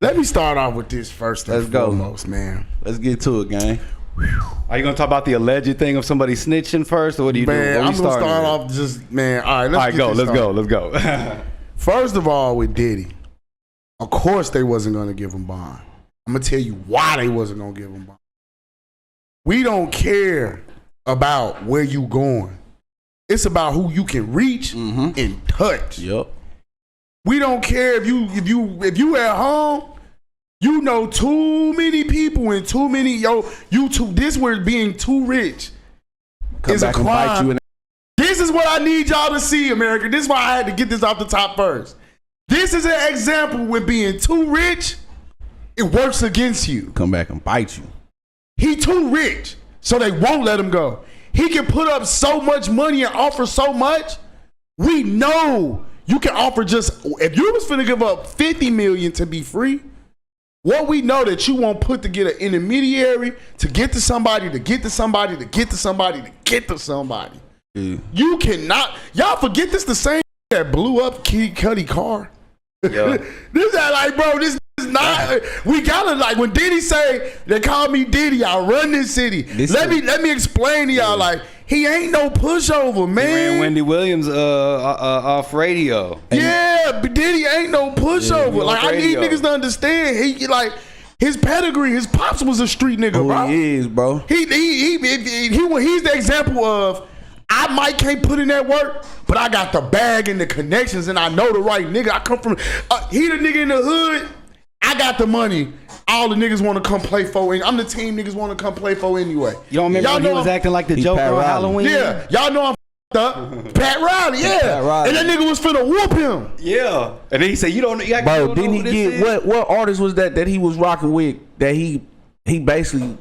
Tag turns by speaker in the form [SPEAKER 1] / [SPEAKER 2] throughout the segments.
[SPEAKER 1] Let me start off with this first and foremost, man.
[SPEAKER 2] Let's get to it, gang.
[SPEAKER 3] Are you gonna talk about the alleged thing of somebody snitching first, or what do you do?
[SPEAKER 1] Man, I'm gonna start off just, man. All right,
[SPEAKER 3] let's go.
[SPEAKER 1] First of all, with Diddy, of course they wasn't gonna give him bond. I'm gonna tell you why they wasn't gonna give him bond. We don't care about where you going. It's about who you can reach and touch.
[SPEAKER 2] Yep.
[SPEAKER 1] We don't care if you at home. You know too many people and too many this word being too rich is a crime. This is what I need y'all to see, America. This is why I had to get this off the top first. This is an example when being too rich, it works against you.
[SPEAKER 2] Come back and bite you.
[SPEAKER 1] He too rich, so they won't let him go. He can put up so much money and offer so much. We know you can offer if you was finna give up 50 million to be free, what we know that you won't put to get an intermediary to get to somebody, to get to somebody, to get to somebody, to get to somebody. Yeah. You cannot, y'all forget this the same that blew up Kid Cudi car. Yeah. This is like, bro, this is not, we gotta like, when Diddy say, they call me Diddy, I run this city. Let me explain to y'all, like, he ain't no pushover, man.
[SPEAKER 3] He ran Wendy Williams off radio.
[SPEAKER 1] Yeah, but Diddy ain't no pushover. Like, I need niggas to understand. He like his pedigree. His pops was a street nigga, bro.
[SPEAKER 2] He is, bro.
[SPEAKER 1] He's the example of I might can't put in that work, but I got the bag and the connections, and I know the right nigga. I come from he the nigga in the hood. I got the money. All the niggas want to come play for. I'm the team niggas want to come play for anyway.
[SPEAKER 3] You don't remember when he was acting like the Joker on Halloween?
[SPEAKER 1] Yeah, y'all know I'm up. Pat Riley, yeah. Pat Riley. And that nigga was finna whoop him.
[SPEAKER 3] Yeah. And then he said,
[SPEAKER 2] bro, didn't he get what artist was that he was rocking with that he basically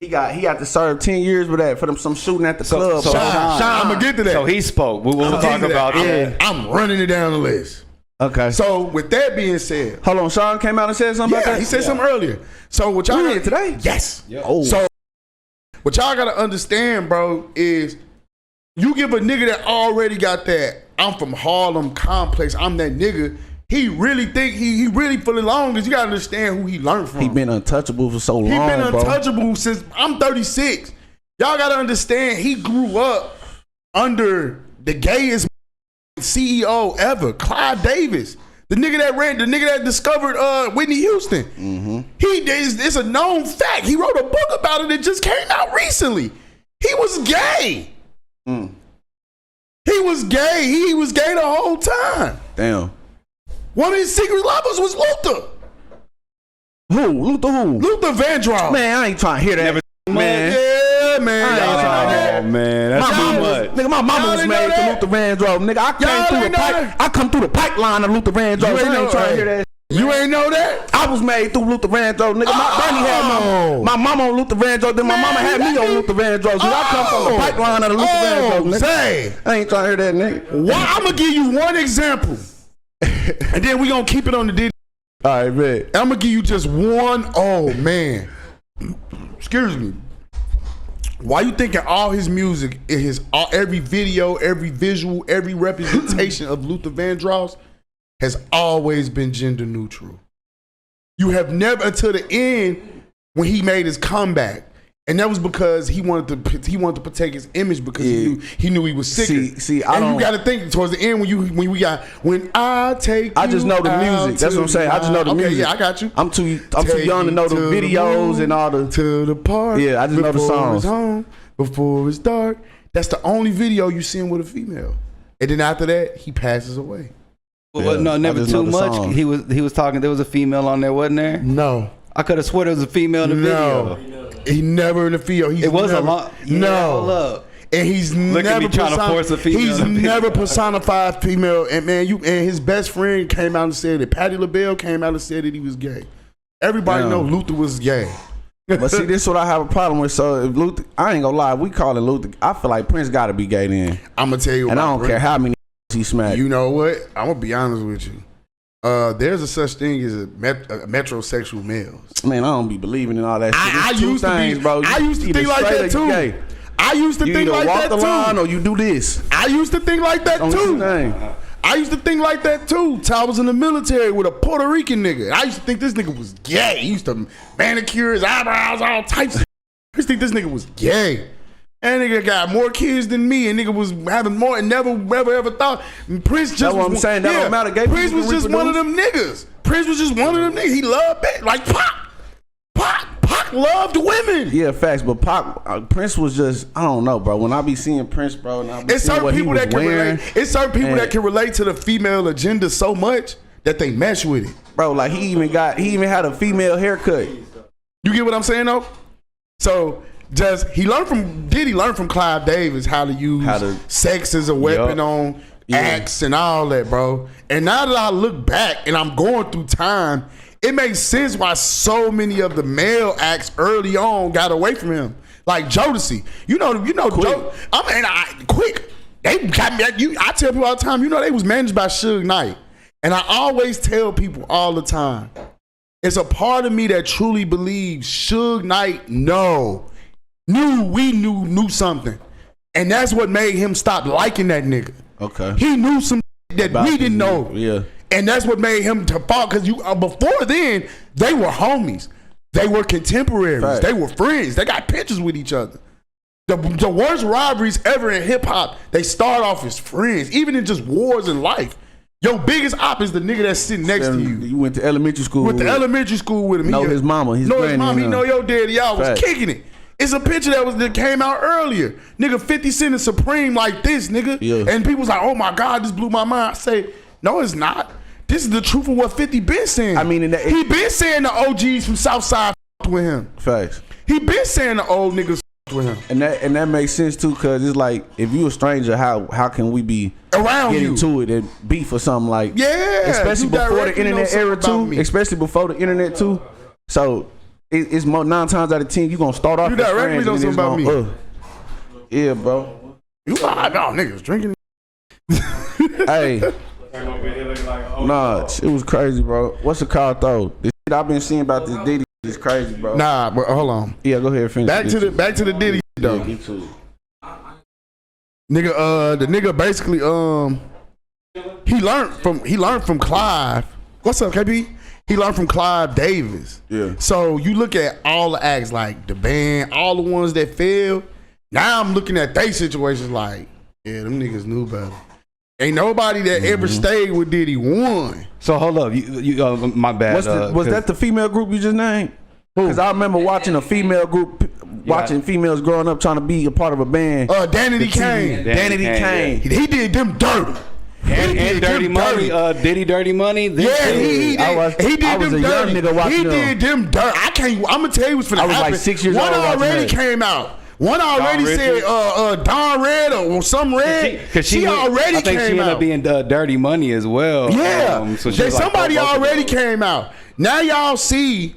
[SPEAKER 2] he got to serve 10 years with that for some shooting at the club.
[SPEAKER 1] Sean, I'm gonna get to that.
[SPEAKER 3] So he spoke. We'll talk about that.
[SPEAKER 1] I'm running it down the list.
[SPEAKER 2] Okay.
[SPEAKER 1] So with that being said,
[SPEAKER 2] hold on, Sean came out and said something about that?
[SPEAKER 1] He said something earlier. So what y'all
[SPEAKER 2] did today?
[SPEAKER 1] Yes.
[SPEAKER 2] Yeah. Oh.
[SPEAKER 1] So what y'all gotta understand, bro, is you give a nigga that already got that I'm from Harlem complex, I'm that nigga, he really think he really for the longest, you gotta understand who he learned from.
[SPEAKER 2] He been untouchable for so long.
[SPEAKER 1] He been untouchable since I'm 36. Y'all gotta understand he grew up under the gayest CEO ever, Clyde Davis, the nigga that discovered Whitney Houston. Mm-hmm. It's a known fact. He wrote a book about it that just came out recently. He was gay. He was gay. He was gay the whole time.
[SPEAKER 2] Damn.
[SPEAKER 1] One of his secret lovers was Luther.
[SPEAKER 2] Who? Luther who?
[SPEAKER 1] Luther Vandross.
[SPEAKER 2] Man, I ain't trying to hear that. Man.
[SPEAKER 1] Yeah, man.
[SPEAKER 3] Oh, man. That's too much.
[SPEAKER 2] Nigga, my mama was married to Luther Vandross. Nigga, I come through the pipeline of Luther Vandross. I ain't trying to hear that.
[SPEAKER 1] You ain't know that?
[SPEAKER 2] I was married through Luther Vandross. Nigga, Bernie had my mama on Luther Vandross. Then my mama had me on Luther Vandross. I come from the pipeline of the Luther Vandross. Nigga. I ain't trying to hear that, nigga.
[SPEAKER 1] I'm going to give you one example. And then we going to keep it on the Diddy.
[SPEAKER 2] All right, man.
[SPEAKER 1] I'm going to give you just one. Oh, man. Excuse me. Why you thinking all his music, every video, every visual, every representation of Luther Vandross has always been gender neutral? You have never, until the end, when he made his comeback, and that was because he wanted to protect his image because he knew he was sick.
[SPEAKER 2] See,
[SPEAKER 1] you got to think towards the end when I take.
[SPEAKER 2] I just know the music. That's what I'm saying. I just know the music.
[SPEAKER 1] Yeah, I got you.
[SPEAKER 2] I'm too young to know the videos and all the
[SPEAKER 1] to the park.
[SPEAKER 2] Yeah, I just know the songs.
[SPEAKER 1] It's home, before it's dark. That's the only video you see him with a female, and then after that he passes away.
[SPEAKER 3] Well, no, never too much. He was talking. There was a female on there, wasn't there?
[SPEAKER 1] No.
[SPEAKER 3] I could have swore there was a female in the video.
[SPEAKER 1] He never in the video.
[SPEAKER 3] It was a lot.
[SPEAKER 1] No. And he's never
[SPEAKER 3] trying to force a female.
[SPEAKER 1] He's never personified female. And man, and his best friend came out and said that. Patti LaBelle came out and said that he was gay. Everybody know Luther was gay.
[SPEAKER 2] But see, this is what I have a problem with. So if Luther, I ain't gonna lie, we call it Luther. I feel like Prince got to be gay then.
[SPEAKER 1] I'm gonna tell you,
[SPEAKER 2] and I don't care how many he smacked.
[SPEAKER 1] You know what? I'm gonna be honest with you. There's a such thing as a metrosexual males.
[SPEAKER 2] Man, I don't be believing in all that shit.
[SPEAKER 1] I used to think like that too. I used to think like that too.
[SPEAKER 2] You walk the line or you do this.
[SPEAKER 1] I used to think like that too. I used to think like that too. Till I was in the military with a Puerto Rican nigga. I used to think this nigga was gay. He used to manicure his eyebrows, all types of shit. I used to think this nigga was gay. And nigga got more kids than me, and nigga was having more and never ever thought. And Prince just
[SPEAKER 2] That's what I'm saying. That don't matter. Gay
[SPEAKER 1] Prince
[SPEAKER 2] people
[SPEAKER 1] was just one of them niggas. Prince was just one of them niggas. He loved it. Like Pac loved women.
[SPEAKER 2] Yeah, facts. But Prince was just, I don't know, bro. When I be seeing Prince, bro, and I be
[SPEAKER 1] It's
[SPEAKER 2] seeing
[SPEAKER 1] certain
[SPEAKER 2] what he
[SPEAKER 1] people
[SPEAKER 2] was
[SPEAKER 1] that can
[SPEAKER 2] wearing,
[SPEAKER 1] relate. It's certain people that can relate to the female agenda so much that they mesh with it.
[SPEAKER 2] bro. Like he even had a female haircut.
[SPEAKER 1] You get what I'm saying though? So just Diddy learned from Clive Davis how to use sex as a weapon on acts and all that, bro. And now that I look back and I'm going through time, it makes sense why so many of the male acts early on got away from him. Like Jodeci. You know, Quick. They got me. I tell people all the time, they was managed by Suge Knight. And I always tell people all the time, it's a part of me that truly believes Suge Knight knew something. And that's what made him stop liking that nigga.
[SPEAKER 2] Okay.
[SPEAKER 1] He knew some that we didn't know.
[SPEAKER 2] Yeah. And
[SPEAKER 1] that's what made him to fall. Because before then, they were homies. They were contemporaries.
[SPEAKER 2] Right.
[SPEAKER 1] They were friends. They got pictures with each other. The worst robberies ever in hip hop, they start off as friends, even in just wars in life. Your biggest op is the nigga that's sitting next to you.
[SPEAKER 2] You went to elementary school
[SPEAKER 1] with elementary school with him.
[SPEAKER 2] Know his mama. His mama.
[SPEAKER 1] He know your daddy. Y'all was kicking it. It's a picture that came out earlier. Nigga, 50 Cent is Supreme like this, nigga. Yeah. And people's like, oh my God, this blew my mind. I say, no, it's not. This is the truth of what 50 been saying. I mean, he been saying the OGs from Southside with him.
[SPEAKER 2] Facts.
[SPEAKER 1] He been saying the old niggas with him.
[SPEAKER 2] And that makes sense too, cause it's like, if you a stranger, how can we be
[SPEAKER 1] around
[SPEAKER 2] getting to it and beef or something like?
[SPEAKER 1] Yeah.
[SPEAKER 2] Especially before the internet era too. Especially before the internet too. So it's more 9 times out of 10 you gonna start off.
[SPEAKER 1] You directly know something about me.
[SPEAKER 2] Yeah, bro.
[SPEAKER 1] You like, no niggas drinking.
[SPEAKER 2] Hey. Nah, it was crazy, bro. What's it called though? The shit I've been seeing about this Diddy is crazy, bro.
[SPEAKER 1] Nah, but hold on.
[SPEAKER 2] Yeah, go ahead, finish.
[SPEAKER 1] Back to the Diddy though.
[SPEAKER 2] Yeah, get to it.
[SPEAKER 1] Nigga, the nigga basically he learned from Clive. What's up, KB? He learned from Clive Davis.
[SPEAKER 2] Yeah.
[SPEAKER 1] So you look at all the acts, like the band, all the ones that failed. Now I'm looking at they situations like, yeah, them niggas knew better. Ain't nobody that ever stayed with Diddy won.
[SPEAKER 3] So hold up, you my bad.
[SPEAKER 2] Was that the female group you just named? Because I remember watching a female group, watching females growing up trying to be a part of a band.
[SPEAKER 1] Danity Kane.
[SPEAKER 2] Danity Kane.
[SPEAKER 1] He did them dirty.
[SPEAKER 3] And Dirty Money, Diddy Dirty Money.
[SPEAKER 1] He did them dirty. He did them dirty. I'm gonna tell you what's finna happen.
[SPEAKER 2] I was like 6 years old.
[SPEAKER 1] One already came out. One already said Don Red or some Red. Because she already came out. I think she ended
[SPEAKER 3] up being Dirty Money as well.
[SPEAKER 1] Yeah. So somebody already came out. Now y'all see,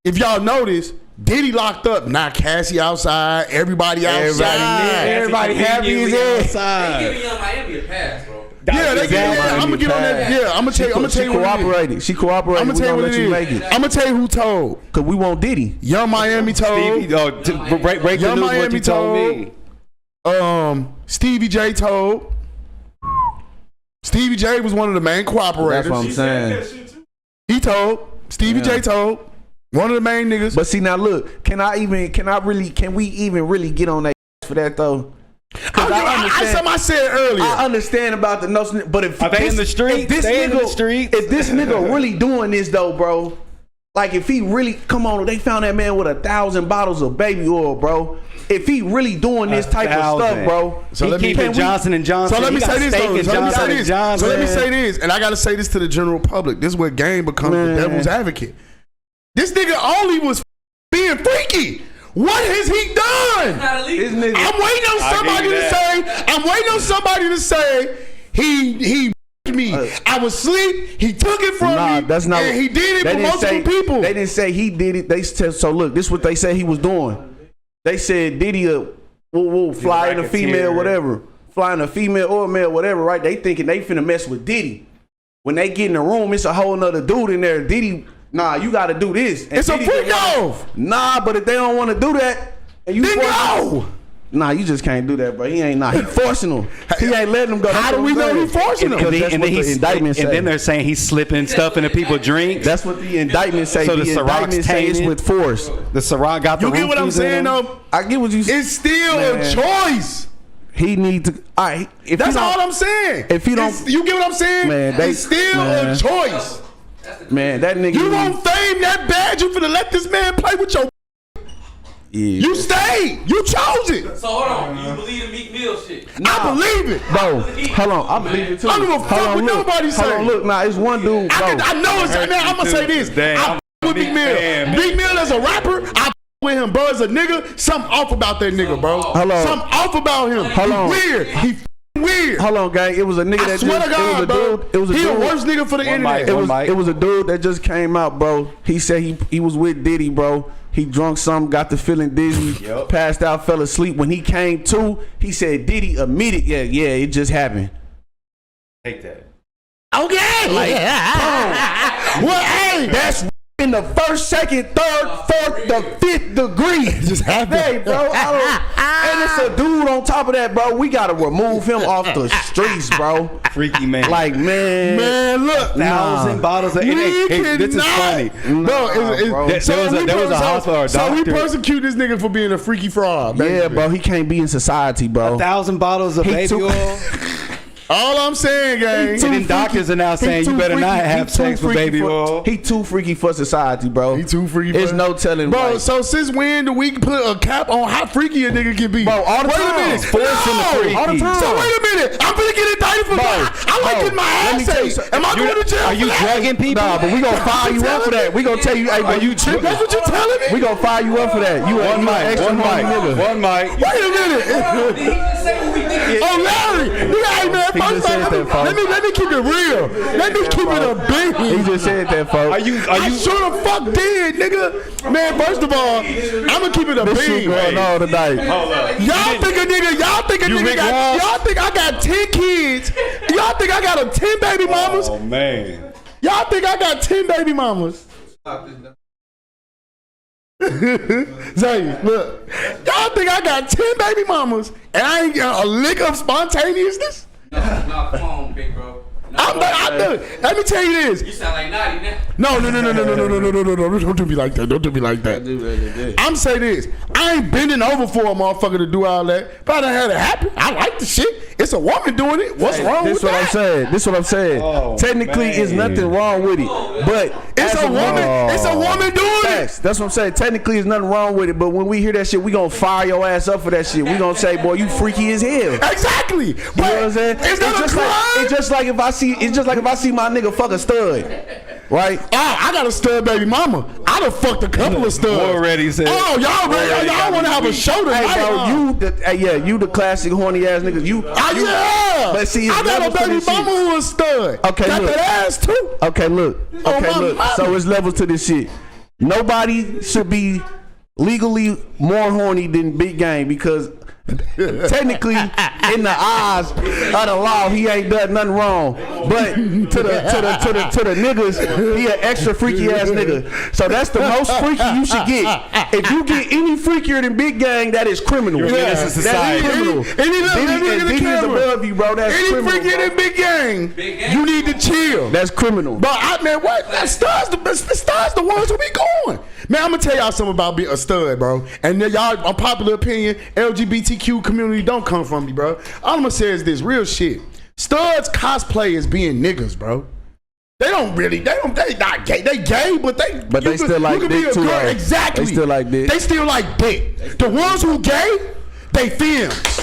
[SPEAKER 1] if y'all notice, Diddy locked up. Now Cassie outside. Everybody outside.
[SPEAKER 3] Everybody happy as hell.
[SPEAKER 4] Outside. They giving Young Miami a pass, bro.
[SPEAKER 1] Yeah, I'm gonna get on that. Yeah, I'm gonna tell you.
[SPEAKER 2] She cooperated. She cooperated.
[SPEAKER 1] I'm gonna tell you what it is. I'm gonna tell you who told.
[SPEAKER 2] Cause we want Diddy.
[SPEAKER 1] Young Miami told.
[SPEAKER 3] Break the news what you told me.
[SPEAKER 1] Stevie J told. Stevie J was one of the main cooperators.
[SPEAKER 2] That's what I'm saying.
[SPEAKER 1] He told. Stevie J told. One of the main niggas.
[SPEAKER 2] But see now, look. Can we even really get on that for that though?
[SPEAKER 1] I said earlier.
[SPEAKER 2] I understand about the notion, but if
[SPEAKER 3] they in the street,
[SPEAKER 2] if this nigga really doing this though, bro, like if he really they found that man with 1,000 bottles of baby oil, bro. If he really doing this type of stuff, bro,
[SPEAKER 3] so let me Johnson & Johnson.
[SPEAKER 1] So let me say this, and I gotta say this to the general public. This is where game becomes the devil's advocate. This nigga only was being freaky. What has he done? I'm waiting on somebody to say he me. I was asleep. He took it from me.
[SPEAKER 2] That's not.
[SPEAKER 1] And he did it for multiple people.
[SPEAKER 2] They didn't say he did it. They said so. Look, this is what they said he was doing. They said Diddy will fly in a female, whatever, fly in a female or male, whatever. Right? They thinking they finna mess with Diddy. When they get in the room, it's a whole nother dude in there. Diddy. Nah, you got to do this. And
[SPEAKER 1] it's Diddy a freak off.
[SPEAKER 2] Nah, but if they don't want to do that, and you
[SPEAKER 1] then go.
[SPEAKER 2] Nah, you just can't do that, bro. He ain't. Nah, he forcing him. He ain't letting him go.
[SPEAKER 1] How do we know he forcing him?
[SPEAKER 2] Because that's what the indictment say.
[SPEAKER 3] And then they're saying he's slipping stuff into people's drinks.
[SPEAKER 2] That's what the indictment say.
[SPEAKER 3] So the
[SPEAKER 2] indictment say it's with force.
[SPEAKER 3] The Ciroc got the
[SPEAKER 1] You get what I'm
[SPEAKER 3] roofies in
[SPEAKER 1] saying,
[SPEAKER 3] him.
[SPEAKER 1] though?
[SPEAKER 2] I get what you saying.
[SPEAKER 1] It's still a choice.
[SPEAKER 2] He need to. All right, if
[SPEAKER 1] That's
[SPEAKER 2] you don't-
[SPEAKER 1] all I'm saying.
[SPEAKER 2] If you don't,
[SPEAKER 1] you get what I'm saying?
[SPEAKER 2] Man,
[SPEAKER 1] it's still a choice.
[SPEAKER 2] man, that nigga.
[SPEAKER 1] You want fame that bad? You finna let this man play with your?
[SPEAKER 2] Yeah.
[SPEAKER 1] You stayed. You chose it.
[SPEAKER 4] So hold on, you believe the Meek Mill shit?
[SPEAKER 1] I believe it,
[SPEAKER 2] Bro, hold on. I believe it too.
[SPEAKER 1] I don't give a fuck what nobody say.
[SPEAKER 2] Hold on, look. Nah, it's one dude, bro.
[SPEAKER 1] I know it's. Now I'm gonna say this. I with Meek Mill. Meek Mill as a rapper, I with him, bro. As a nigga, something off about that nigga, bro.
[SPEAKER 2] Hold on.
[SPEAKER 1] Something off about him.
[SPEAKER 2] Hold on.
[SPEAKER 1] He weird. He weird.
[SPEAKER 2] Hold on, gang. It was a nigga
[SPEAKER 1] I
[SPEAKER 2] that
[SPEAKER 1] swear
[SPEAKER 2] just.
[SPEAKER 1] to God,
[SPEAKER 2] it was a
[SPEAKER 1] bro.
[SPEAKER 2] dude. It was a
[SPEAKER 1] he
[SPEAKER 2] dude.
[SPEAKER 1] the worst nigga for the internet.
[SPEAKER 3] mic.
[SPEAKER 2] It was a dude that just came out, bro. He said he was with Diddy, bro. He drunk some, got the feeling dizzy, passed out, fell asleep. When he came to, he said Diddy immediately. Yeah, it just happened.
[SPEAKER 3] Take that.
[SPEAKER 1] Okay. Well, hey,
[SPEAKER 2] That's in the first, second, third, fourth, the fifth degree.
[SPEAKER 1] just happened.
[SPEAKER 2] Hey, bro, and it's a dude on top of that, bro. We gotta remove him off the streets, bro.
[SPEAKER 3] Freaky man.
[SPEAKER 2] Like, man,
[SPEAKER 1] look.
[SPEAKER 3] 1,000 bottles of.
[SPEAKER 1] We
[SPEAKER 3] Hey, this is funny.
[SPEAKER 1] bro.
[SPEAKER 2] bro.
[SPEAKER 3] There was a hospital or a
[SPEAKER 1] So we
[SPEAKER 3] doctor.
[SPEAKER 1] persecute this nigga for being a freaky fraud.
[SPEAKER 2] yeah,
[SPEAKER 1] basically.
[SPEAKER 2] bro, he can't be in society, bro.
[SPEAKER 3] 1,000 bottles of
[SPEAKER 2] He
[SPEAKER 3] baby
[SPEAKER 2] took-
[SPEAKER 3] oil.
[SPEAKER 1] All I'm saying, gang.
[SPEAKER 3] And then doctors are now saying you better not have sex with baby oil.
[SPEAKER 2] He too freaky for society, bro.
[SPEAKER 1] He too freaky.
[SPEAKER 2] There's
[SPEAKER 1] bro.
[SPEAKER 2] no telling,
[SPEAKER 1] bro.
[SPEAKER 2] like-
[SPEAKER 1] So since when do we put a cap on how freaky a nigga can be?
[SPEAKER 2] Bro, all the
[SPEAKER 1] wait
[SPEAKER 2] time.
[SPEAKER 1] a minute.
[SPEAKER 2] Forcing the freaky.
[SPEAKER 1] All the time. So wait a minute. I'm gonna get indicted for that. I like getting my
[SPEAKER 2] let me
[SPEAKER 1] ass
[SPEAKER 2] tell you
[SPEAKER 1] ate.
[SPEAKER 2] something.
[SPEAKER 1] Am I going to jail?
[SPEAKER 3] Are you
[SPEAKER 1] for that?
[SPEAKER 3] drugging people?
[SPEAKER 2] Nah, but we gonna fire you up for that. We gonna tell you, hey, bro, you tripping?
[SPEAKER 1] That's what you telling me?
[SPEAKER 2] We gonna fire you up for that. You
[SPEAKER 3] One mic.
[SPEAKER 2] extra
[SPEAKER 3] One
[SPEAKER 2] horny
[SPEAKER 3] mic.
[SPEAKER 2] nigga.
[SPEAKER 3] One mic.
[SPEAKER 1] Wait a minute.
[SPEAKER 4] Did he just say what we think?
[SPEAKER 1] Oh, Larry. Hey, man.
[SPEAKER 2] He just said that, folks.
[SPEAKER 1] Let me keep it real. Let me keep it a
[SPEAKER 2] He
[SPEAKER 1] bean.
[SPEAKER 2] just said that, folks.
[SPEAKER 3] Are you?
[SPEAKER 1] I sure the fuck did, nigga. Man, first of all, I'm gonna keep it a
[SPEAKER 2] This shit
[SPEAKER 1] bean.
[SPEAKER 2] going on tonight.
[SPEAKER 1] Y'all think a nigga y'all think I got 10 kids. Y'all think I got 10 baby mamas.
[SPEAKER 3] Oh man.
[SPEAKER 1] Y'all think I got 10 baby mamas. Zay, look. Y'all think I got 10 baby mamas and I ain't got a lick of spontaneousness?
[SPEAKER 4] No, come on, big bro.
[SPEAKER 1] Let me tell you this.
[SPEAKER 4] You sound like Naughty now.
[SPEAKER 1] No. Don't do me like that. Don't do me like that. I'm saying this. I ain't bending over for a motherfucker to do all that. But I done had it happen. I like the shit. It's a woman doing it. What's wrong with that?
[SPEAKER 2] This what I'm saying.
[SPEAKER 3] Oh,
[SPEAKER 2] Technically,
[SPEAKER 3] man.
[SPEAKER 2] it's nothing wrong with it, but
[SPEAKER 1] It's
[SPEAKER 2] as
[SPEAKER 1] a woman. It's a woman doing it.
[SPEAKER 2] Facts. That's what I'm saying. Technically, there's nothing wrong with it, but when we hear that shit, we gonna fire your ass up for that shit. We gonna say, boy, you freaky as hell.
[SPEAKER 1] Exactly.
[SPEAKER 2] You know what I'm saying?
[SPEAKER 1] Is that a crime?
[SPEAKER 2] It's just like if I see my nigga fuck a stud, right?
[SPEAKER 1] I got a stud baby mama. I done fucked a couple of studs.
[SPEAKER 3] Already said.
[SPEAKER 1] Oh, y'all want to have a show tonight?
[SPEAKER 2] Hey, bro, you the classic horny ass nigga.
[SPEAKER 1] Yeah.
[SPEAKER 2] But see, it's
[SPEAKER 1] I got a
[SPEAKER 2] levels to
[SPEAKER 1] baby
[SPEAKER 2] this shit.
[SPEAKER 1] mama who a stud.
[SPEAKER 2] Okay,
[SPEAKER 1] got
[SPEAKER 2] look.
[SPEAKER 1] that ass too.
[SPEAKER 2] Okay, look.
[SPEAKER 1] Oh, my
[SPEAKER 2] look.
[SPEAKER 1] mama.
[SPEAKER 2] So it's levels to this shit. Nobody should be legally more horny than Big Game because technically, in the eyes of the law, he ain't done nothing wrong. But to the niggas, he an extra freaky ass nigga. So that's the most freaky you should get. If you get any freakier than Big Gang, that is criminal.
[SPEAKER 3] You're a menace to society.
[SPEAKER 2] That's criminal. Diddy is above you, bro. That's
[SPEAKER 1] Any
[SPEAKER 2] criminal.
[SPEAKER 1] freakier
[SPEAKER 2] bro.
[SPEAKER 1] than Big Gang, you need to chill.
[SPEAKER 2] That's criminal.
[SPEAKER 1] But man, what? Stars the ones who be going. Man, I'm gonna tell y'all something about being a stud, bro. And then y'all, unpopular opinion, LGBTQ community don't come from me, bro. All I'm gonna say is this real shit. Studs cosplay as being niggas, bro. They not gay. They gay, but
[SPEAKER 2] they still like dick too, though.
[SPEAKER 1] Exactly.
[SPEAKER 2] They still like dick.
[SPEAKER 1] They still like dick. The ones who gay, they femmes.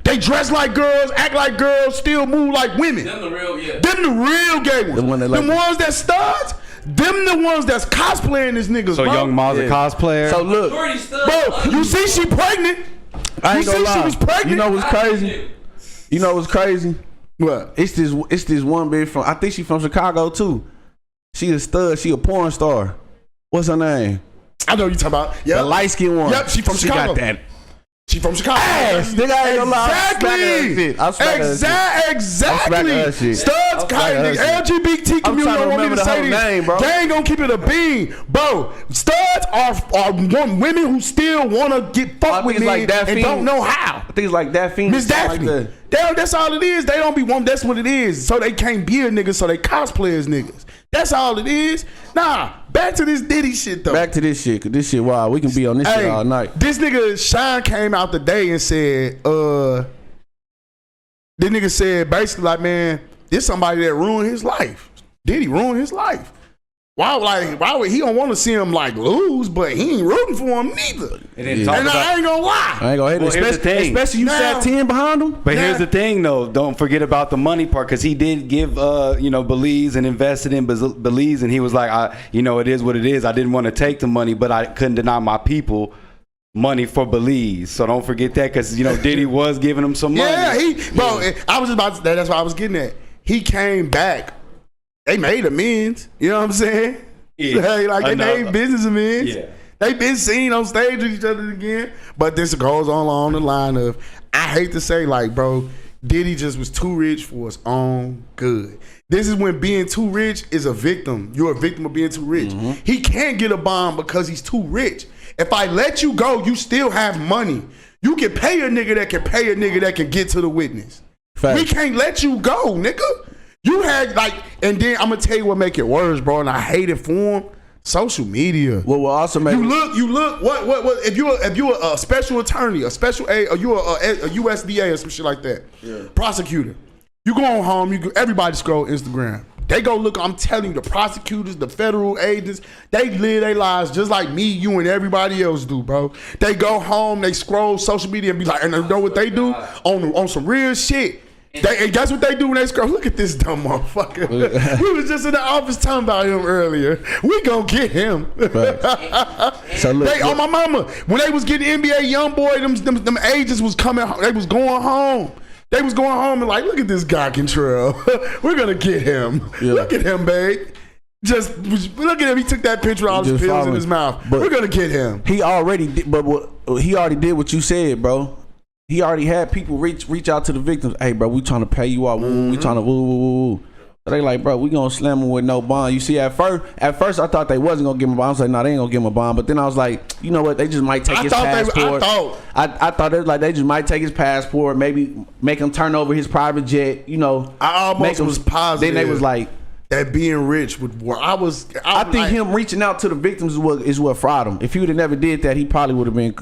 [SPEAKER 1] They dress like girls, act like girls, still move like women.
[SPEAKER 4] Them the real, yeah.
[SPEAKER 1] Them the real gay ones.
[SPEAKER 2] The one that like
[SPEAKER 1] the ones that studs, them the ones that's cosplaying as niggas,
[SPEAKER 3] So
[SPEAKER 1] bro.
[SPEAKER 3] Young Ma's a cosplayer.
[SPEAKER 2] So look,
[SPEAKER 4] Pretty stuff.
[SPEAKER 1] Bro, you see she pregnant.
[SPEAKER 2] I ain't
[SPEAKER 1] You
[SPEAKER 2] gonna
[SPEAKER 1] see she
[SPEAKER 2] lie.
[SPEAKER 1] was pregnant?
[SPEAKER 2] You know what's crazy? You know what's crazy?
[SPEAKER 1] What?
[SPEAKER 2] It's this one bitch from, I think she from Chicago too. She a stud. She a porn star. What's her name?
[SPEAKER 1] I know what you talking about. Yep.
[SPEAKER 2] The light skinned one.
[SPEAKER 1] Yep, she from Chicago.
[SPEAKER 2] got that
[SPEAKER 1] She from Chicago.
[SPEAKER 2] ass. Nigga, I ain't gonna lie.
[SPEAKER 1] Exactly.
[SPEAKER 2] I'm smacking her shit.
[SPEAKER 1] Exactly.
[SPEAKER 2] I'm smacking her shit.
[SPEAKER 1] Studs the LGBT community don't want me to say this.
[SPEAKER 2] Name, bro.
[SPEAKER 1] They ain't gonna keep it a bean, bro. Studs are women who still want to get fucked with men and don't know how.
[SPEAKER 2] Things like Daphne.
[SPEAKER 1] Miss Daphne.
[SPEAKER 2] Like
[SPEAKER 1] That's all it is. They don't be one. That's what it is. So they can't be a nigga. So they cosplay as niggas. That's all it is. Nah, back to this Diddy shit though.
[SPEAKER 2] Back to this shit. Cause this shit wild. We can be on this shit all night.
[SPEAKER 1] This nigga Sean came out today and said, this nigga said basically like, man, this somebody that ruined his life. Diddy ruined his life. Why would he don't want to see him like lose, but he ain't rooting for him neither. And I ain't gonna lie.
[SPEAKER 2] I ain't gonna hate it. Especially you sat 10 behind him.
[SPEAKER 3] But here's the thing though, don't forget about the money part, because he did give Belize and invested in Belize, and he was like, it is what it is. I didn't want to take the money, but I couldn't deny my people money for Belize. So don't forget that, because Diddy was giving him some money.
[SPEAKER 1] Yeah, I was just about to, that's what I was getting at. He came back. They made amends. You know what I'm saying? Yeah. They made business amends. Yeah. They been seen on stage with each other again. But this goes on along the line of, I hate to say, bro, Diddy just was too rich for his own good. This is when being too rich is a victim. You're a victim of being too rich. Mm-hmm. He can't get a bond because he's too rich. If I let you go, you still have money. You can pay a nigga that can pay a nigga that can get to the witness. Fact. We can't let you go, nigga. You had and then I'm gonna tell you what make it worse, bro. And I hate it for him. Social media.
[SPEAKER 2] Well, also make
[SPEAKER 1] you look. What? If you're a special attorney, a special A, or you a USDA or some shit like that, prosecutor. You go on home. Everybody scroll Instagram. They go look. I'm telling you, the prosecutors, the federal agents, they live their lives just like me, you, and everybody else do, bro. They go home. They scroll social media and be like, and you know what they do on some real shit. And guess what they do when they scroll? Look at this dumb motherfucker. We was just in the office talking about him earlier. We gonna get him. So look, on my mama, when they was getting NBA YoungBoy, them agents was coming. They was going home. They was going home and look at this guy Contrell. We're gonna get him. Yeah. Look at him, babe. Just look at him. He took that picture with all his pills in his mouth. But we're gonna get him.
[SPEAKER 2] He already did, he already did what you said, bro. He already had people reach out to the victims. Hey, bro, we trying to pay you out. We trying to woo. So they like, bro, we gonna slam him with no bond. You see, at first I thought they wasn't gonna give him a bond. I was like, no, they ain't gonna give him a bond. But then I was like, you know what? They just might take his passport. I thought it was like they just might take his passport, maybe make him turn over his private jet.
[SPEAKER 1] I almost was positive.
[SPEAKER 2] Then they was like,
[SPEAKER 1] that being rich would work. I
[SPEAKER 2] think him reaching out to the victims is what fried him. If he would have never did that, he probably would have been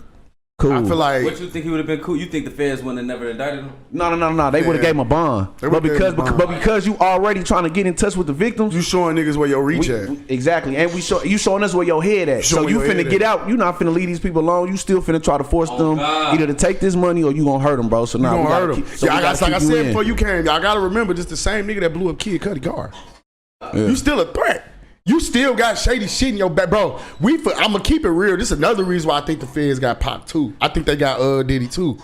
[SPEAKER 2] cool.
[SPEAKER 1] I feel like.
[SPEAKER 4] What you think he would have been cool? You think the feds wouldn't have never indicted him?
[SPEAKER 2] No. They would have gave him a bond. But because you already trying to get in touch with the victims,
[SPEAKER 1] you showing niggas where your reach at.
[SPEAKER 2] Exactly, and you showing us where your head at. So you finna get out. You not finna leave these people alone. You still finna try to force them either to take this money or you gonna hurt them, bro. So now
[SPEAKER 1] we gonna hurt them. Like I said before you came, y'all gotta remember this the same nigga that blew up Kid Cudi car. You still a threat. You still got shady shit in your back, bro. I'm gonna keep it real. This is another reason why I think the feds got Pac too. I think they got Diddy too.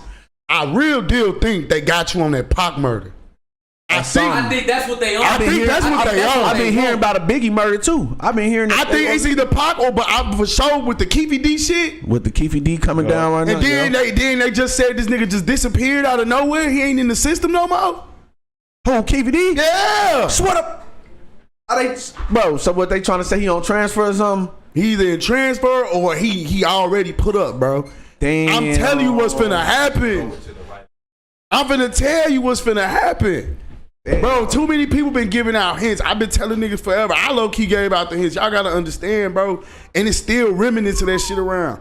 [SPEAKER 1] I real deal think they got you on that Pac murder.
[SPEAKER 4] I think that's what they are.
[SPEAKER 1] I think that's what they are.
[SPEAKER 2] I've been hearing about a Biggie murder too. I've been hearing.
[SPEAKER 1] I think it's either Pac or, but I for sure with the Keefy D shit.
[SPEAKER 2] With the Keefy D coming down right now.
[SPEAKER 1] And then they just said this nigga just disappeared out of nowhere. He ain't in the system no more.
[SPEAKER 2] Who, Keefy D?
[SPEAKER 1] Yeah.
[SPEAKER 2] What up? Bro, so what they trying to say, he on transfer or something?
[SPEAKER 1] He either in transfer or he already put up, bro.
[SPEAKER 2] Damn.
[SPEAKER 1] I'm telling you what's finna happen. I'm finna tell you what's finna happen. Damn. Bro, too many people been giving out hints. I've been telling niggas forever. I low-key gave out the hints. Y'all gotta understand, bro. And it's still remnants of that shit around.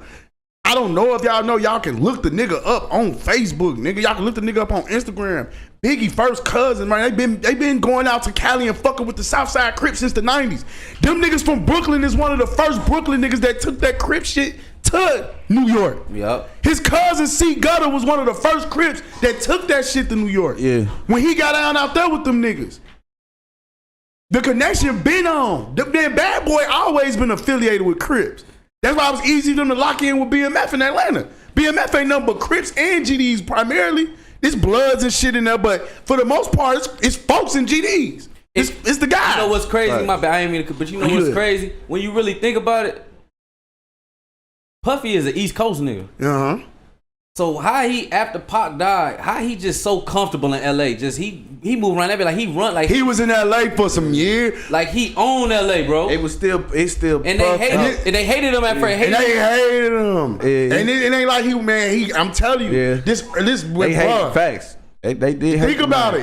[SPEAKER 1] I don't know if y'all know, y'all can look the nigga up on Facebook, nigga. Y'all can look the nigga up on Instagram. Biggie first cousin, man. They been going out to Cali and fucking with the Southside Crips since the 90s. Them niggas from Brooklyn is one of the first Brooklyn niggas that took that Crip shit to New York.
[SPEAKER 2] Yep.
[SPEAKER 1] His cousin C Gutter was one of the first Crips that took that shit to New York.
[SPEAKER 2] Yeah.
[SPEAKER 1] When he got down out there with them niggas. The connection been on. The Bad Boy always been affiliated with Crips. That's why it was easy for them to lock in with BMF in Atlanta. BMF ain't nothing but Crips and GDs primarily. It's Bloods and shit in there, but for the most part, it's folks and GDs. It's the guy.
[SPEAKER 4] You know what's crazy? Right. My bad, I ain't mean to, but you know what's crazy? When you really think about it, Puffy is an East Coast nigga.
[SPEAKER 1] Uh-huh.
[SPEAKER 4] So how he after Pac died, how he just so comfortable in LA? Just he moved around everywhere, like he run like
[SPEAKER 1] he was in LA for some years.
[SPEAKER 4] like he owned LA, bro.
[SPEAKER 2] It's still
[SPEAKER 4] And they hated him at first.
[SPEAKER 1] And they hated him.
[SPEAKER 2] Yeah.
[SPEAKER 1] And it ain't like I'm telling you,
[SPEAKER 2] Yeah.
[SPEAKER 1] this
[SPEAKER 2] they hate facts. They did.
[SPEAKER 1] Think about it.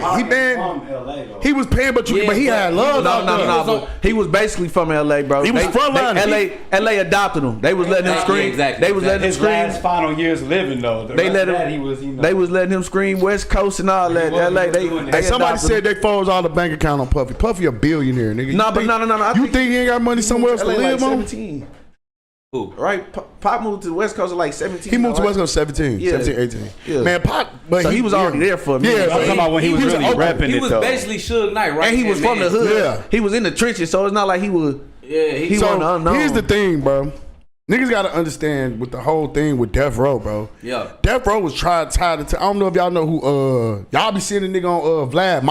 [SPEAKER 1] He was paying, but he had love.
[SPEAKER 2] No. He was basically from LA, bro.
[SPEAKER 1] He was frontline.
[SPEAKER 2] LA adopted him. They was letting him scream.
[SPEAKER 4] Exactly.
[SPEAKER 2] They was letting him
[SPEAKER 3] His
[SPEAKER 2] scream.
[SPEAKER 3] last final years living though.
[SPEAKER 2] They let him.
[SPEAKER 3] He was, you know,
[SPEAKER 2] They was letting him scream West Coast and all that. LA. They
[SPEAKER 1] Hey, somebody
[SPEAKER 2] adopted
[SPEAKER 1] said
[SPEAKER 2] him.
[SPEAKER 1] they froze all the bank account on Puffy. Puffy a billionaire, nigga.
[SPEAKER 2] No. I
[SPEAKER 1] You think he ain't got money somewhere else to
[SPEAKER 2] LA
[SPEAKER 1] live
[SPEAKER 2] like
[SPEAKER 1] on?
[SPEAKER 2] 17.
[SPEAKER 4] Who?
[SPEAKER 2] Right, Pop moved to the West Coast at like 17.
[SPEAKER 1] He moved to
[SPEAKER 2] right?
[SPEAKER 1] West Coast 17,
[SPEAKER 2] Yeah.
[SPEAKER 1] 17, 18.
[SPEAKER 2] Yeah.
[SPEAKER 1] Man, Pac, but
[SPEAKER 2] So he was already there for a minute.
[SPEAKER 1] Yeah,
[SPEAKER 3] I'm talking about when he was really
[SPEAKER 1] open.
[SPEAKER 3] repping
[SPEAKER 4] He
[SPEAKER 3] it
[SPEAKER 4] was
[SPEAKER 3] though.
[SPEAKER 4] basically Suge Knight, right?
[SPEAKER 2] And he was from the hood.
[SPEAKER 1] Yeah.
[SPEAKER 2] He was in the trenches, so it's not like he was.
[SPEAKER 4] Yeah,
[SPEAKER 2] He
[SPEAKER 1] So
[SPEAKER 2] wasn't unknown.
[SPEAKER 1] here's the thing, bro. Niggas gotta understand with the whole thing with Death Row, bro.
[SPEAKER 4] Yeah.
[SPEAKER 1] Death Row was tied to. I don't know if y'all know who. Y'all be seeing a nigga on Vlad,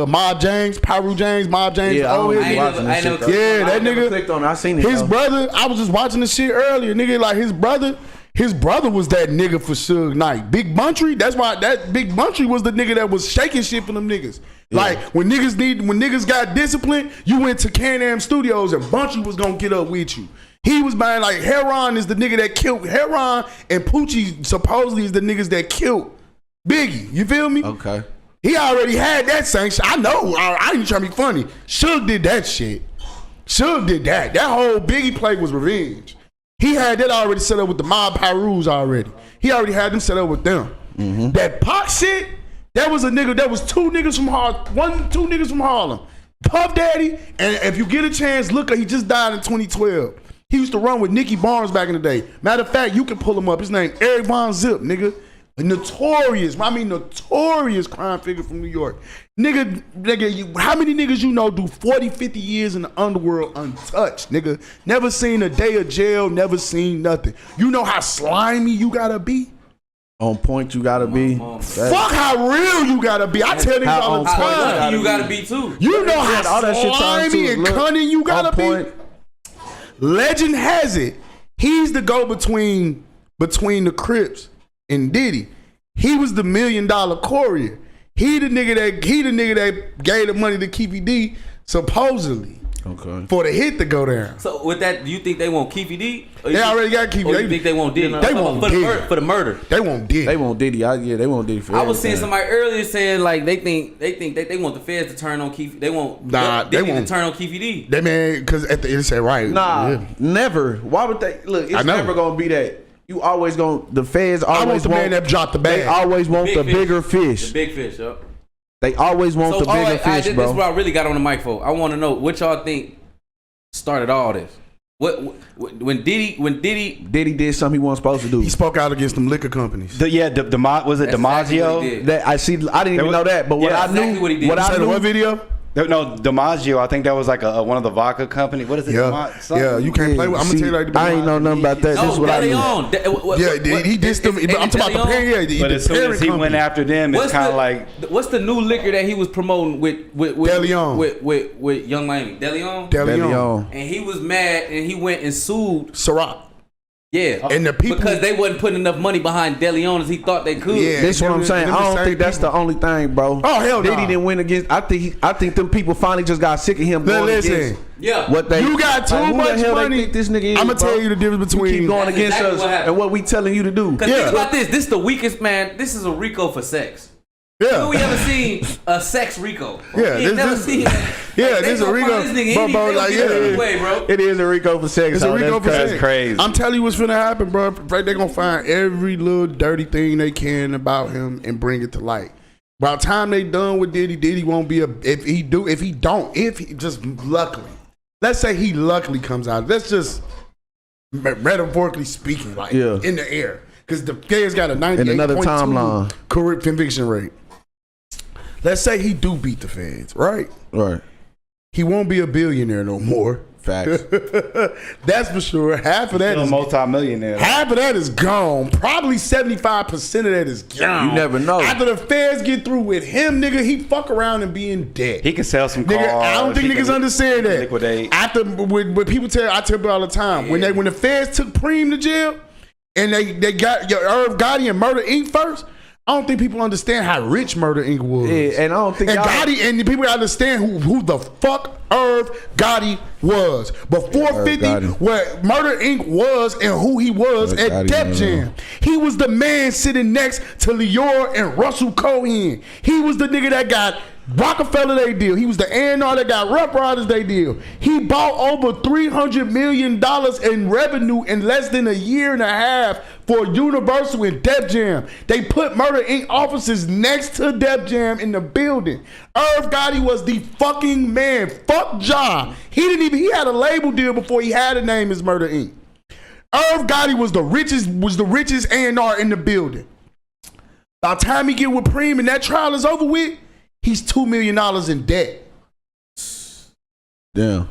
[SPEAKER 1] Mob James, Pyru James, Mob James.
[SPEAKER 2] Yeah, I don't be watching this shit, though.
[SPEAKER 1] Yeah, that
[SPEAKER 2] I never
[SPEAKER 1] nigga.
[SPEAKER 2] clicked on it. I seen it.
[SPEAKER 1] His
[SPEAKER 2] though.
[SPEAKER 1] brother. I was just watching the shit earlier, nigga. Like his brother was that nigga for Suge Knight. Big Buntry. That's why that Big Buntry was the nigga that was shaking shit for them niggas. Like when niggas got disciplined, you went to Can-Am Studios and Buntry was gonna get up with you. He was buying like Heron is the nigga that killed Heron, and Poochie supposedly is the niggas that killed Biggie. You feel me?
[SPEAKER 2] Okay.
[SPEAKER 1] He already had that sanction. I know. I ain't trying to be funny. Suge did that shit. Suge did that. That whole Biggie play was revenge. He had that already set up with the Mob Pyrus already. He already had them set up with them. That Pac shit, that was a nigga, that was two niggas from Harlem. Puff Daddy, and if you get a chance, look, he just died in 2012. He used to run with Nicky Barnes back in the day. Matter of fact, you can pull him up. His name Eric Von Zip, nigga. A notorious crime figure from New York. Nigga, how many niggas you know do 40, 50 years in the underworld untouched, nigga? Never seen a day of jail, never seen nothing. You know how slimy you gotta be?
[SPEAKER 2] On point, you gotta be.
[SPEAKER 1] Fuck how real you gotta be. I tell niggas all the
[SPEAKER 2] How on
[SPEAKER 1] time.
[SPEAKER 2] point
[SPEAKER 4] You gotta be too.
[SPEAKER 1] You know how
[SPEAKER 2] all that shit time
[SPEAKER 1] slimy
[SPEAKER 2] too.
[SPEAKER 1] and
[SPEAKER 2] Look,
[SPEAKER 1] cunning you gotta
[SPEAKER 2] on point.
[SPEAKER 1] be. Legend has it, he's the go-between between the Crips and Diddy. He was the $1 million courier. He the nigga that gave the money to Keefy D supposedly for the hit to go down.
[SPEAKER 4] So with that, do you think they want Keefy D?
[SPEAKER 1] They already got Keefy.
[SPEAKER 4] Or you think they want Diddy?
[SPEAKER 1] They want Diddy.
[SPEAKER 4] For the murder.
[SPEAKER 1] They want Diddy.
[SPEAKER 2] They want Diddy. They want Diddy for
[SPEAKER 4] I was seeing
[SPEAKER 2] everything.
[SPEAKER 4] somebody earlier saying like they think that they want the feds to turn on Keefy. They want
[SPEAKER 1] they
[SPEAKER 4] Diddy
[SPEAKER 1] want
[SPEAKER 4] to turn on Keefy D.
[SPEAKER 1] They man, because at the end say right.
[SPEAKER 2] Nah,
[SPEAKER 1] Yeah.
[SPEAKER 2] never. Why would they? Look,
[SPEAKER 1] I
[SPEAKER 2] it's
[SPEAKER 1] know.
[SPEAKER 2] never gonna be that. You always gonna. The feds always
[SPEAKER 1] I want the man that dropped the
[SPEAKER 2] They
[SPEAKER 1] bag.
[SPEAKER 2] always want
[SPEAKER 4] Big
[SPEAKER 2] the
[SPEAKER 4] fish.
[SPEAKER 2] bigger fish.
[SPEAKER 4] The big fish, yup.
[SPEAKER 2] They always want the
[SPEAKER 4] all
[SPEAKER 2] bigger
[SPEAKER 4] right,
[SPEAKER 2] fish,
[SPEAKER 4] this
[SPEAKER 2] bro.
[SPEAKER 4] is what I really got on the mic for. I want to know what y'all think started all this. When Diddy
[SPEAKER 2] Did something he wasn't supposed to do.
[SPEAKER 1] He spoke out against them liquor companies.
[SPEAKER 3] Was it
[SPEAKER 4] That's exactly what he
[SPEAKER 3] DiMaggio?
[SPEAKER 4] did.
[SPEAKER 2] That I see. I didn't even know that, but what
[SPEAKER 3] Yeah,
[SPEAKER 2] I
[SPEAKER 4] exactly
[SPEAKER 2] knew,
[SPEAKER 4] what he did.
[SPEAKER 2] what
[SPEAKER 4] You
[SPEAKER 2] I
[SPEAKER 1] Say the
[SPEAKER 2] knew,
[SPEAKER 1] what video?
[SPEAKER 3] No, DiMaggio. I think that was like one of the vodka company. What is it?
[SPEAKER 1] Yeah, you can't play with. I'm gonna tell you like
[SPEAKER 2] I ain't know nothing about that. This is what I knew.
[SPEAKER 1] Yeah, he did them. I'm talking about the parent. Yeah,
[SPEAKER 3] But as soon as he went after them, it's kind of like
[SPEAKER 4] what's the new liquor that he was promoting with
[SPEAKER 1] DeLeon.
[SPEAKER 4] with Young Miami? DeLeon?
[SPEAKER 1] DeLeon,
[SPEAKER 4] And he was mad and he went and sued.
[SPEAKER 1] Ciroc.
[SPEAKER 4] Yeah.
[SPEAKER 1] And the people-
[SPEAKER 4] because they wasn't putting enough money behind DeLeon as he thought they could.
[SPEAKER 1] Yeah.
[SPEAKER 2] This is what I'm saying.
[SPEAKER 1] Them
[SPEAKER 2] I
[SPEAKER 1] the
[SPEAKER 2] don't
[SPEAKER 1] same
[SPEAKER 2] think that's the
[SPEAKER 1] people.
[SPEAKER 2] only thing, bro.
[SPEAKER 1] Oh, hell no.
[SPEAKER 2] Diddy didn't win against. I think them people finally just got sick of him going
[SPEAKER 1] Listen,
[SPEAKER 2] against.
[SPEAKER 4] Yeah.
[SPEAKER 2] What they?
[SPEAKER 1] you got too
[SPEAKER 2] like, who the
[SPEAKER 1] much
[SPEAKER 2] hell they
[SPEAKER 1] money.
[SPEAKER 2] think this nigga is,
[SPEAKER 1] I'm gonna
[SPEAKER 2] bro?
[SPEAKER 1] tell you the difference
[SPEAKER 2] You
[SPEAKER 1] between.
[SPEAKER 2] keep going
[SPEAKER 4] That's
[SPEAKER 2] against
[SPEAKER 4] exactly
[SPEAKER 2] us
[SPEAKER 4] what happened.
[SPEAKER 2] and what we telling you to do.
[SPEAKER 4] Because
[SPEAKER 1] Yeah.
[SPEAKER 4] think about this. This is the weakest, man. This is a Rico for sex.
[SPEAKER 1] Yeah,
[SPEAKER 4] We ever seen a sex Rico?
[SPEAKER 1] Yeah,
[SPEAKER 4] We ain't never
[SPEAKER 1] this-
[SPEAKER 4] seen that.
[SPEAKER 1] yeah,
[SPEAKER 4] Like, they
[SPEAKER 1] this is a
[SPEAKER 4] gonna
[SPEAKER 1] Rico.
[SPEAKER 4] find This nigga,
[SPEAKER 1] Bro,
[SPEAKER 4] any-
[SPEAKER 1] bro,
[SPEAKER 4] they'll
[SPEAKER 1] like,
[SPEAKER 4] get him
[SPEAKER 1] yeah.
[SPEAKER 4] anyway, bro.
[SPEAKER 2] It is a Rico for sex.
[SPEAKER 1] It's a Rico for
[SPEAKER 3] That's
[SPEAKER 1] sex.
[SPEAKER 3] crazy.
[SPEAKER 1] I'm telling you what's finna happen, bro. Right, they gonna find every little dirty thing they can about him and bring it to light. By the time they done with Diddy won't be if he just luckily. Let's say he luckily comes out. Let's just metaphorically speaking, like
[SPEAKER 2] Yeah.
[SPEAKER 1] in the air. Because the guy's got a
[SPEAKER 2] In another
[SPEAKER 1] 98.2
[SPEAKER 2] timeline.
[SPEAKER 1] correct conviction rate. Let's say he do beat the feds, right?
[SPEAKER 2] Right.
[SPEAKER 1] He won't be a billionaire no more.
[SPEAKER 2] Facts.
[SPEAKER 1] That's for sure. Half of that
[SPEAKER 3] still a
[SPEAKER 1] is
[SPEAKER 3] multi-millionaire.
[SPEAKER 1] half of that is gone. Probably 75% of that is gone.
[SPEAKER 2] You never know.
[SPEAKER 1] After the feds get through with him, nigga, he fuck around and be in debt.
[SPEAKER 3] He can sell some cars.
[SPEAKER 1] Nigga, I don't think
[SPEAKER 3] He
[SPEAKER 1] niggas
[SPEAKER 3] can
[SPEAKER 1] understand that.
[SPEAKER 3] Liquidate.
[SPEAKER 1] After when people I tell people all the time, when the feds took Preem to jail, and they got your Irv Gotti and Murder Inc. first. I don't think people understand how rich Murder Inc. was.
[SPEAKER 2] Yeah, and I don't think
[SPEAKER 1] and
[SPEAKER 2] y'all-
[SPEAKER 1] Gotti and the people gotta understand who the fuck Irv Gotti was. Before
[SPEAKER 2] Irv
[SPEAKER 1] 50,
[SPEAKER 2] Gotti.
[SPEAKER 1] where Murder Inc. was and who he was
[SPEAKER 2] Irv
[SPEAKER 1] at
[SPEAKER 2] Gotti,
[SPEAKER 1] Def
[SPEAKER 2] man.
[SPEAKER 1] Jam. He was the man sitting next to Leor and Russell Cohen. He was the nigga that got Rockefeller they deal. He was the A&R that got Rough Riders they deal. He bought over $300 million in revenue in less than a year and a half for Universal and Def Jam. They put Murder Inc. offices next to Def Jam in the building. Irv Gotti was the fucking man. Fuck Ja. He had a label deal before he had a name as Murder Inc. Irv Gotti was the richest A&R in the building. By the time he get with Preem and that trial is over with, he's $2 million in debt.
[SPEAKER 2] Damn.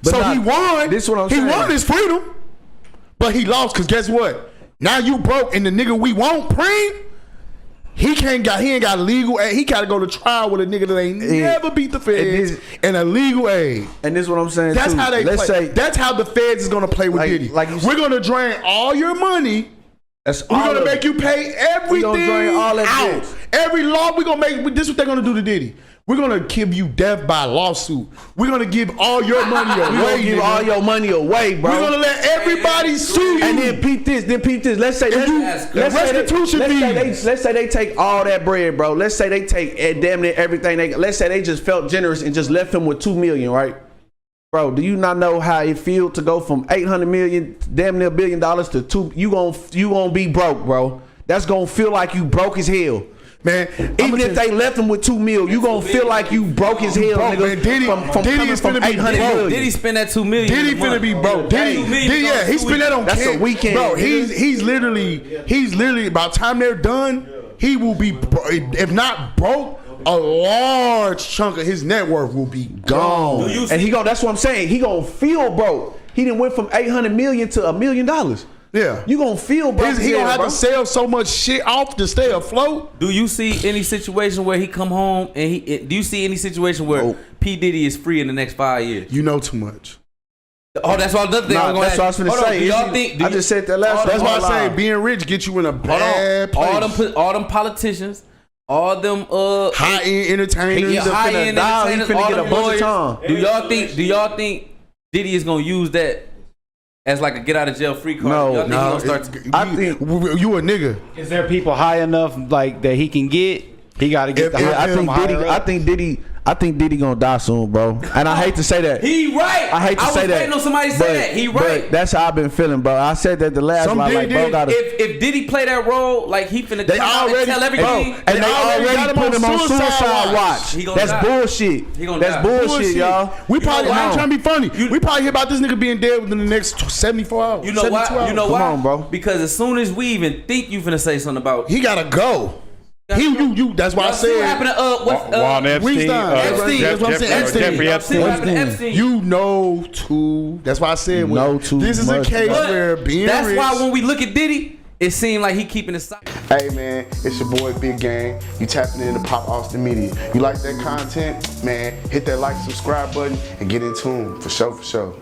[SPEAKER 1] So he won.
[SPEAKER 2] This is what I'm
[SPEAKER 1] he
[SPEAKER 2] saying.
[SPEAKER 1] won his freedom, but he lost because guess what? Now you broke, and the nigga we want, Preem, he ain't got legal aid. He got to go to trial with a nigga that ain't never beat the feds and a legal aid.
[SPEAKER 2] And this is what I'm saying.
[SPEAKER 1] That's
[SPEAKER 2] too.
[SPEAKER 1] how they
[SPEAKER 2] Let's
[SPEAKER 1] play.
[SPEAKER 2] Say,
[SPEAKER 1] That's how the feds is gonna play with
[SPEAKER 2] Like-
[SPEAKER 1] Diddy.
[SPEAKER 2] like you
[SPEAKER 1] We're gonna drain all your money.
[SPEAKER 2] that's
[SPEAKER 1] We're
[SPEAKER 2] all
[SPEAKER 1] gonna
[SPEAKER 2] of
[SPEAKER 1] make
[SPEAKER 2] it.
[SPEAKER 1] you pay everything
[SPEAKER 2] drain all that
[SPEAKER 1] out.
[SPEAKER 2] shit.
[SPEAKER 1] Every law we're gonna make. This is what they're gonna do to Diddy. We're gonna give you death by lawsuit. We're gonna give all your money away.
[SPEAKER 2] We gonna give
[SPEAKER 1] nigga.
[SPEAKER 2] all your money away, bro.
[SPEAKER 1] We're gonna let everybody sue you.
[SPEAKER 2] And then peep this. Let's say
[SPEAKER 1] restitution fees.
[SPEAKER 2] let's say they take all that bread, bro. Let's say they take damn near everything. Let's say they just felt generous and just left him with $2 million, right? Bro, do you not know how it feels to go from $800 million, damn near $1 billion to $2? You gonna be broke, bro. That's gonna feel like you broke as hell.
[SPEAKER 1] Man,
[SPEAKER 2] Even if they left him with $2 million, you gonna feel like you broke as hell,
[SPEAKER 1] broke,
[SPEAKER 2] nigga.
[SPEAKER 1] man. Diddy is
[SPEAKER 2] from
[SPEAKER 1] finna be
[SPEAKER 2] 800
[SPEAKER 1] broke.
[SPEAKER 2] million.
[SPEAKER 4] Diddy spend that $2 million.
[SPEAKER 1] Diddy
[SPEAKER 4] in a month.
[SPEAKER 1] finna be broke. Diddy, yeah, he spent that on
[SPEAKER 2] That's a weekend,
[SPEAKER 1] Bro,
[SPEAKER 2] nigga.
[SPEAKER 1] he's literally by the time they're done, he will be, if not broke, a large chunk of his net worth will be gone.
[SPEAKER 2] And that's what I'm saying. He gonna feel broke. He done went from 800 million to $1 million.
[SPEAKER 1] Yeah.
[SPEAKER 2] You gonna feel broke.
[SPEAKER 1] He gonna have
[SPEAKER 2] bro.
[SPEAKER 1] to sell so much shit off to stay afloat.
[SPEAKER 4] Do you see any situation where he come home and do you see any situation where P. Diddy is free in the next 5 years?
[SPEAKER 1] You know too much.
[SPEAKER 4] Oh, that's all. Another thing
[SPEAKER 2] Nah,
[SPEAKER 4] I'm gonna
[SPEAKER 2] that's what I was
[SPEAKER 4] ask.
[SPEAKER 2] finna
[SPEAKER 4] Hold on,
[SPEAKER 2] say.
[SPEAKER 4] do y'all think?
[SPEAKER 2] I just said that last.
[SPEAKER 1] That's why I
[SPEAKER 2] line.
[SPEAKER 1] say being rich get you in a bad place.
[SPEAKER 4] all them politicians, all them
[SPEAKER 1] high end entertainers.
[SPEAKER 2] He
[SPEAKER 4] high
[SPEAKER 2] finna
[SPEAKER 4] end
[SPEAKER 2] die, he
[SPEAKER 4] entertainers,
[SPEAKER 2] finna
[SPEAKER 4] all
[SPEAKER 2] get a
[SPEAKER 4] them
[SPEAKER 2] bunch of
[SPEAKER 4] lawyers.
[SPEAKER 2] time.
[SPEAKER 4] Do y'all think Diddy is gonna use that as like a get out of jail free card?
[SPEAKER 2] No,
[SPEAKER 4] y'all think he gonna start?
[SPEAKER 2] I think
[SPEAKER 1] you a nigga.
[SPEAKER 3] Is there people high enough like that he can get? He got to get the high.
[SPEAKER 2] I think Diddy gonna die soon, bro. And I hate to say that.
[SPEAKER 4] He right.
[SPEAKER 2] I hate to say
[SPEAKER 4] was
[SPEAKER 2] that.
[SPEAKER 4] waiting on somebody to say that. He right.
[SPEAKER 2] But that's how I've been feeling, bro. I said that the last
[SPEAKER 1] Some
[SPEAKER 2] line,
[SPEAKER 1] Diddy
[SPEAKER 2] like, bro,
[SPEAKER 1] did.
[SPEAKER 2] gotta.
[SPEAKER 4] If Diddy play that role, like he finna
[SPEAKER 1] They
[SPEAKER 4] come out and
[SPEAKER 1] already-
[SPEAKER 4] tell everything.
[SPEAKER 1] Bro,
[SPEAKER 2] And they already
[SPEAKER 1] got him
[SPEAKER 2] put him on suicide watch.
[SPEAKER 4] He gonna
[SPEAKER 2] That's
[SPEAKER 4] die.
[SPEAKER 2] bullshit.
[SPEAKER 4] He gonna
[SPEAKER 2] That's
[SPEAKER 4] die.
[SPEAKER 2] bullshit, y'all.
[SPEAKER 1] We probably,
[SPEAKER 2] Come
[SPEAKER 1] I ain't
[SPEAKER 2] on.
[SPEAKER 1] trying to be funny. We probably hear about this nigga being dead within the next 74 hours.
[SPEAKER 4] You know why?
[SPEAKER 1] 72 hours.
[SPEAKER 4] You know
[SPEAKER 2] Come
[SPEAKER 4] why?
[SPEAKER 2] on, bro.
[SPEAKER 4] Because as soon as we even think you finna say something about
[SPEAKER 1] He gotta go. That's why I
[SPEAKER 4] see what
[SPEAKER 1] said.
[SPEAKER 4] happened to
[SPEAKER 3] Juan Epstein,
[SPEAKER 1] Weinstein.
[SPEAKER 4] Epstein.
[SPEAKER 1] That's what I'm saying. Epstein.
[SPEAKER 3] Jeffrey
[SPEAKER 4] See what happened to
[SPEAKER 2] Epstein.
[SPEAKER 4] Epstein.
[SPEAKER 1] You know too. That's why I said
[SPEAKER 2] know too
[SPEAKER 1] this is a
[SPEAKER 2] much,
[SPEAKER 1] case
[SPEAKER 2] bro.
[SPEAKER 1] where being
[SPEAKER 4] That's
[SPEAKER 1] rich.
[SPEAKER 4] why when we look at Diddy, it seemed like he keeping his side.
[SPEAKER 1] Hey man, it's your boy Big Gang. You tapping into Pop Austin Media. You like that content? Man, hit that like, subscribe button, and get in tune for sure.